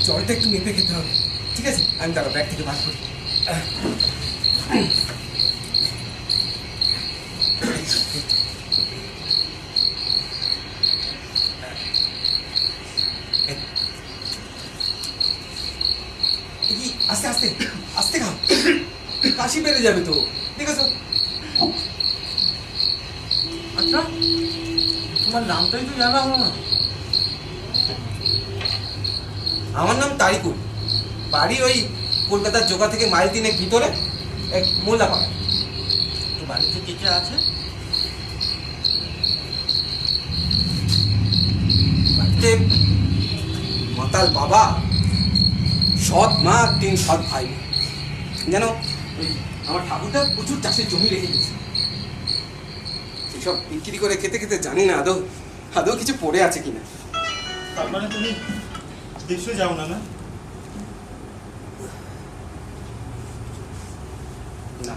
জলটা একটু মেপে খেতে হবে। ঠিক আছে, আমি দাঁড়া ব্যাগ থেকে বার করি। কি আস্তে আস্তে আস্তে খাও, কাশি বেড়ে যাবে তো। ঠিক আছে। আচ্ছা, তোমার নামটাই তো জানা হলো না। আমার নাম তারিকুল, বাড়ি ওই কলকাতার জোগা থেকে মাইল 3 ভিতরে, এক মোল্লাপাড়া। তো বাড়িতে কে কে আছে? বাড়িতে মাতাল বাবা, সৎ মা, 3 সৎ ভাই। যেন ওই আমার ঠাকুরটা প্রচুর চাষের জমি রেখে গেছে, এসব বিক্রি করে খেতে খেতে জানি না আদৌ আদৌ কিছু পড়ে আছে কিনা। তার মানে তুমি দেশে যাও না? না,